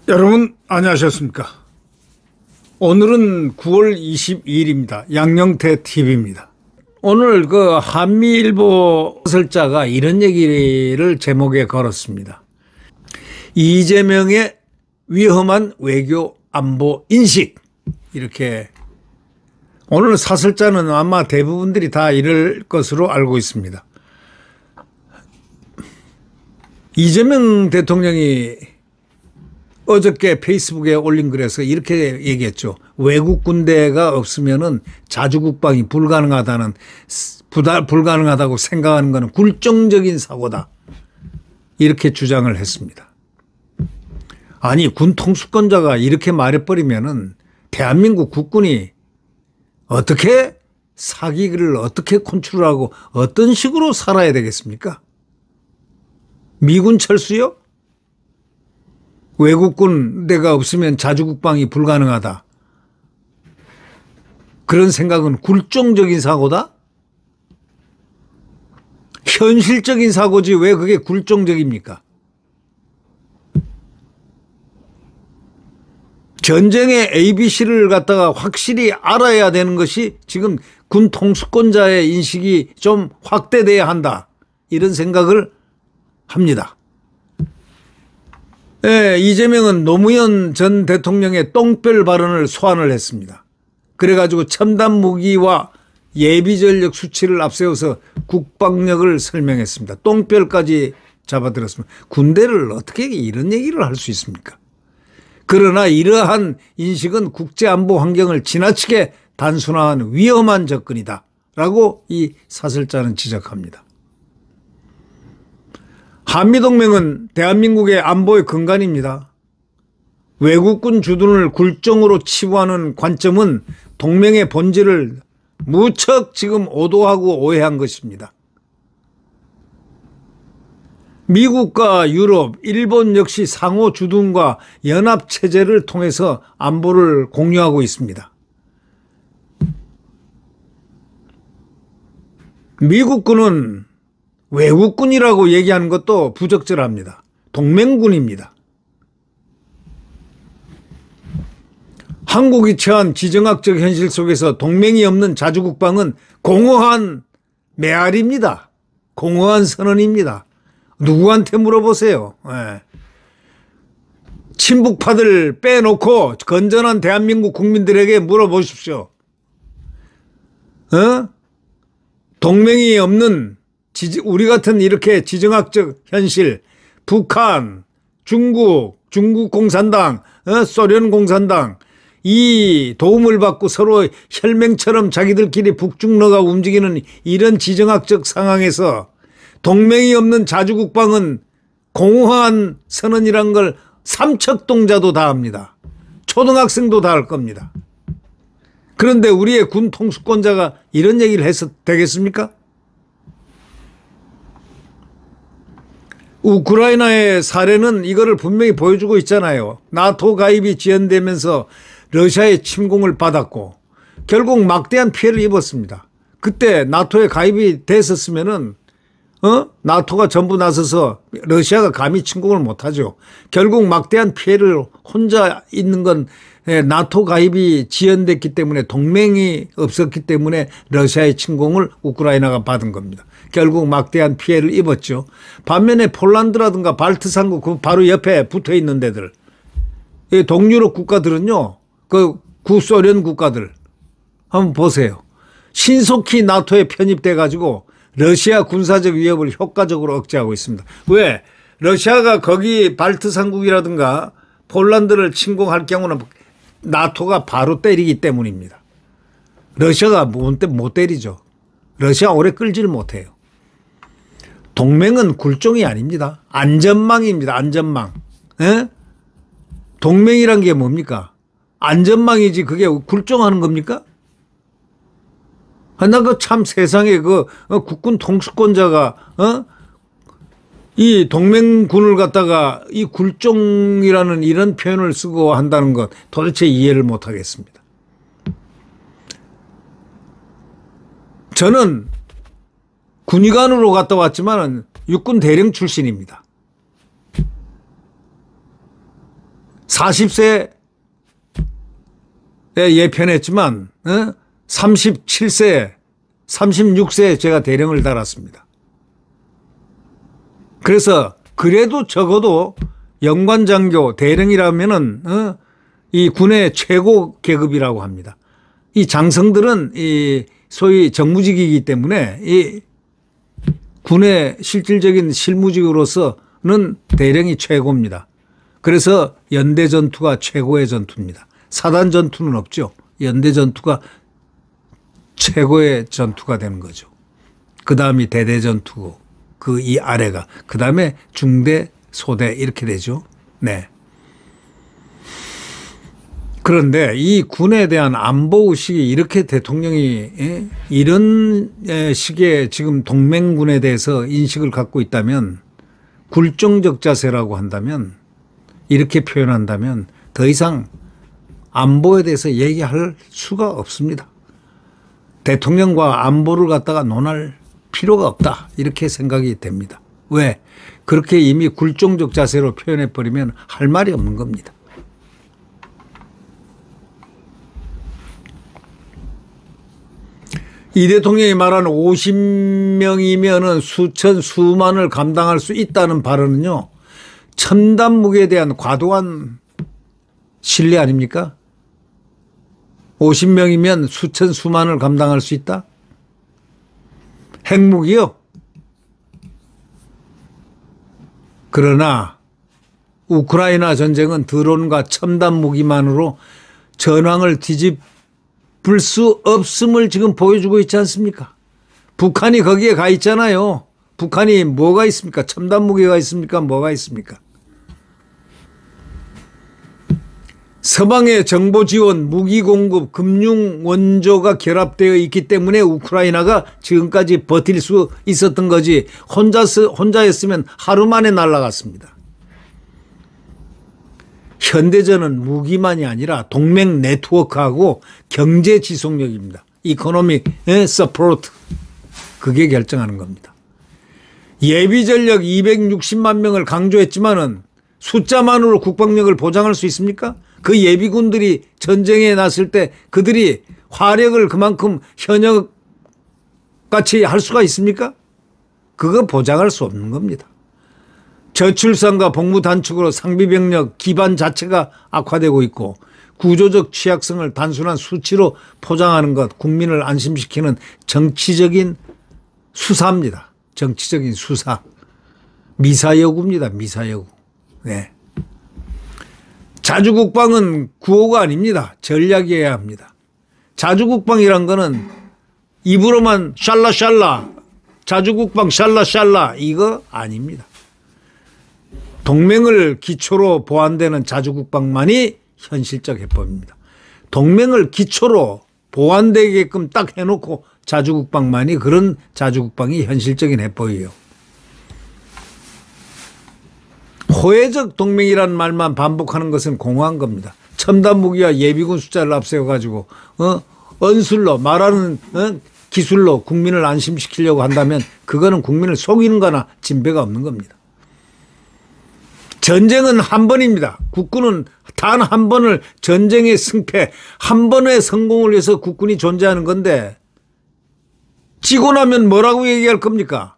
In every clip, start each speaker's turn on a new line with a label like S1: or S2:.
S1: 여러분 안녕하셨습니까? 오늘은 9월 22일입니다. 양영태 TV입니다. 오늘 그 한미일보 설자가 이런 얘기를 제목에 걸었습니다. 이재명의 위험한 외교 안보 인식, 이렇게. 오늘 사설자는 아마 대부분들이 다 이럴 것으로 알고 있습니다. 이재명 대통령이 어저께 페이스북에 올린 글에서 이렇게 얘기했죠. 외국 군대가 없으면은 자주국방이 불가능하다고 생각하는 것은 굴종적인 사고다, 이렇게 주장을 했습니다. 아니, 군 통수권자가 이렇게 말해버리면은 대한민국 국군이 어떻게 사기를 어떻게 컨트롤하고 어떤 식으로 살아야 되겠습니까? 미군 철수요? 외국 군대가 없으면 자주국방이 불가능하다, 그런 생각은 굴종적인 사고다? 현실적인 사고지 왜 그게 굴종적입니까? 전쟁의 ABC를 갖다가 확실히 알아야 되는 것이 지금 군 통수권자의 인식이 좀 확대돼야 한다, 이런 생각을 합니다. 네, 이재명은 노무현 전 대통령의 똥별 발언을 소환을 했습니다. 그래가지고 첨단 무기와 예비전력 수치를 앞세워서 국방력을 설명했습니다. 똥별까지 잡아들었습니다. 군대를 어떻게 이런 얘기를 할 수 있습니까? 그러나 이러한 인식은 국제안보 환경을 지나치게 단순화한 위험한 접근이다 라고 이 사설자는 지적합니다. 한미동맹은 대한민국의 안보의 근간입니다. 외국군 주둔을 굴종으로 치부하는 관점은 동맹의 본질을 무척 지금 오도하고 오해한 것입니다. 미국과 유럽, 일본 역시 상호 주둔과 연합체제를 통해서 안보를 공유하고 있습니다. 미국군은 외국군이라고 얘기하는 것도 부적절합니다. 동맹군입니다. 한국이 처한 지정학적 현실 속에서 동맹이 없는 자주국방은 공허한 메아리입니다. 공허한 선언입니다. 누구한테 물어보세요. 네. 친북파들 빼놓고 건전한 대한민국 국민들에게 물어보십시오. 동맹이 없는 우리 같은 이렇게 지정학적 현실, 북한, 중국 공산당, 소련 공산당, 이 도움을 받고 서로 혈맹처럼 자기들끼리 북중러가 움직이는 이런 지정학적 상황에서 동맹이 없는 자주국방은 공허한 선언이란 걸 삼척동자도 다 합니다. 초등학생도 다 할 겁니다. 그런데 우리의 군 통수권자가 이런 얘기를 해서 되겠습니까? 우크라이나의 사례는 이거를 분명히 보여주고 있잖아요. 나토 가입이 지연되면서 러시아의 침공을 받았고 결국 막대한 피해를 입었습니다. 그때 나토에 가입이 됐었으면은 나토가 전부 나서서 러시아가 감히 침공을 못하죠. 결국 막대한 피해를 혼자 있는 건 나토 가입이 지연됐기 때문에, 동맹이 없었기 때문에 러시아의 침공을 우크라이나가 받은 겁니다. 결국 막대한 피해를 입었죠. 반면에 폴란드라든가 발트상국 그 바로 옆에 붙어 있는 데들, 동유럽 국가들은요, 그 구소련 국가들 한번 보세요. 신속히 나토에 편입돼 가지고 러시아 군사적 위협을 효과적으로 억제하고 있습니다. 왜? 러시아가 거기 발트상국이라든가 폴란드를 침공할 경우는 나토가 바로 때리기 때문입니다. 러시아가 못 때리죠. 러시아 오래 끌지를 못해요. 동맹은 굴종이 아닙니다. 안전망입니다. 안전망. 에? 동맹이란 게 뭡니까? 안전망이지 그게 굴종하는 겁니까? 나 그 참 세상에 그 국군 통수권자가 이 동맹군을 갖다가 이 굴종이라는 이런 표현을 쓰고 한다는 것 도대체 이해를 못 하겠습니다. 저는 군의관으로 갔다 왔지만 육군 대령 출신입니다. 40세에 예편했지만 37세, 36세에 제가 대령을 달았습니다. 그래서 그래도 적어도 영관장교 대령이라면은 이 군의 최고 계급이라고 합니다. 이 장성들은 이 소위 정무직이기 때문에 이 군의 실질적인 실무직으로서는 대령이 최고입니다. 그래서 연대 전투가 최고의 전투입니다. 사단 전투는 없죠. 연대 전투가 최고의 전투가 되는 거죠. 그 다음이 대대 전투고 그 이 아래가 그 다음에 중대, 소대 이렇게 되죠. 네. 그런데 이 군에 대한 안보 의식이 이렇게 대통령이 이런 식의 지금 동맹군에 대해서 인식을 갖고 있다면 굴종적 자세라고 한다면 이렇게 표현한다면 더 이상 안보에 대해서 얘기할 수가 없습니다. 대통령과 안보를 갖다가 논할 필요가 없다 이렇게 생각이 됩니다. 왜? 그렇게 이미 굴종적 자세로 표현해버리면 할 말이 없는 겁니다. 이 대통령이 말하는 50명이면은 수천, 수만을 감당할 수 있다는 발언은요, 첨단 무기에 대한 과도한 신뢰 아닙니까? 50명이면 수천, 수만을 감당할 수 있다? 핵무기요? 그러나 우크라이나 전쟁은 드론과 첨단 무기만으로 전황을 뒤집을 수 없음을 지금 보여주고 있지 않습니까? 북한이 거기에 가 있잖아요. 북한이 뭐가 있습니까? 첨단 무기가 있습니까? 뭐가 있습니까? 서방의 정보 지원, 무기 공급, 금융 원조가 결합되어 있기 때문에 우크라이나가 지금까지 버틸 수 있었던 거지 혼자였으면 하루 만에 날아갔습니다. 현대전은 무기만이 아니라 동맹 네트워크하고 경제 지속력입니다. 이코노믹 서포트 그게 결정하는 겁니다. 예비 전력 260만 명을 강조했지만은 숫자만으로 국방력을 보장할 수 있습니까? 그 예비군들이 전쟁에 났을 때 그들이 화력을 그만큼 현역같이 할 수가 있습니까? 그거 보장할 수 없는 겁니다. 저출산과 복무 단축으로 상비병력 기반 자체가 악화되고 있고 구조적 취약성을 단순한 수치로 포장하는 것, 국민을 안심시키는 정치적인 수사입니다. 정치적인 수사. 미사여구입니다. 미사여구. 네. 자주국방은 구호가 아닙니다. 전략이어야 합니다. 자주국방이란 거는 입으로만 샬라샬라, 자주국방 샬라샬라 이거 아닙니다. 동맹을 기초로 보완되는 자주국방만이 현실적 해법입니다. 동맹을 기초로 보완되게끔 딱 해놓고 자주국방만이 그런 자주국방이 현실적인 해법이에요. 호혜적 동맹이라는 말만 반복하는 것은 공허한 겁니다. 첨단 무기와 예비군 숫자를 앞세워가지고 언술로 말하는 기술로 국민을 안심시키려고 한다면 그거는 국민을 속이는 거나 진배가 없는 겁니다. 전쟁은 한 번입니다. 국군은 단 한 번을 전쟁의 승패, 한 번의 성공을 위해서 국군이 존재하는 건데 지고 나면 뭐라고 얘기할 겁니까?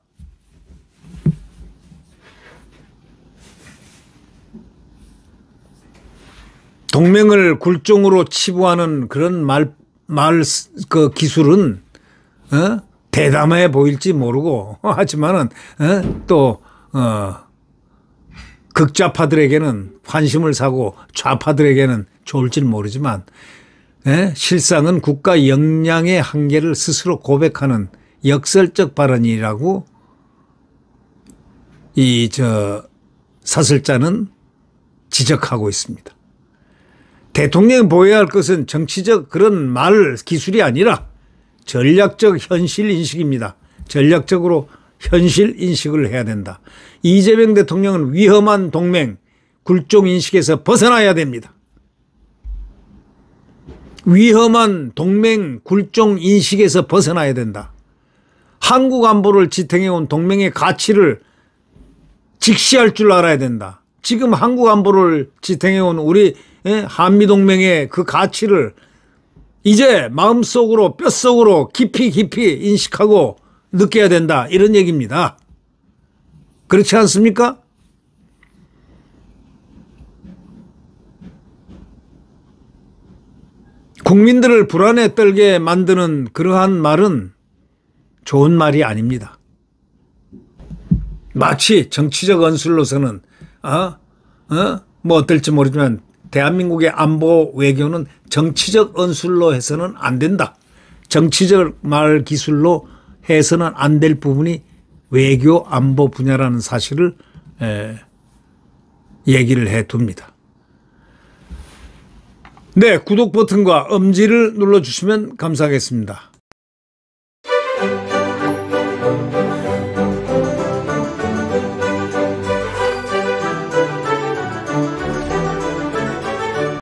S1: 동맹을 굴종으로 치부하는 그런 그 기술은 대담해 보일지 모르고 하지만은 또 극좌파들에게는 환심을 사고 좌파들에게는 좋을지 모르지만 실상은 국가 역량의 한계를 스스로 고백하는 역설적 발언이라고 사설자는 지적하고 있습니다. 대통령이 보여야 할 것은 정치적 그런 말 기술이 아니라 전략적 현실 인식입니다. 전략적으로 현실 인식을 해야 된다. 이재명 대통령은 위험한 동맹, 굴종 인식에서 벗어나야 됩니다. 위험한 동맹, 굴종 인식에서 벗어나야 된다. 한국 안보를 지탱해온 동맹의 가치를 직시할 줄 알아야 된다. 지금 한국 안보를 지탱해온 우리 한미동맹의 그 가치를 이제 마음속으로 뼛속으로 깊이 인식하고 느껴야 된다. 이런 얘기입니다. 그렇지 않습니까? 국민들을 불안에 떨게 만드는 그러한 말은 좋은 말이 아닙니다. 마치 정치적 언술로서는 뭐 어떨지 모르지만 대한민국의 안보 외교는 정치적 언술로 해서는 안 된다. 정치적 말 기술로 해서는 안 될 부분이 외교 안보 분야라는 사실을 얘기를 해 둡니다. 네, 구독 버튼과 엄지를 눌러주시면 감사하겠습니다.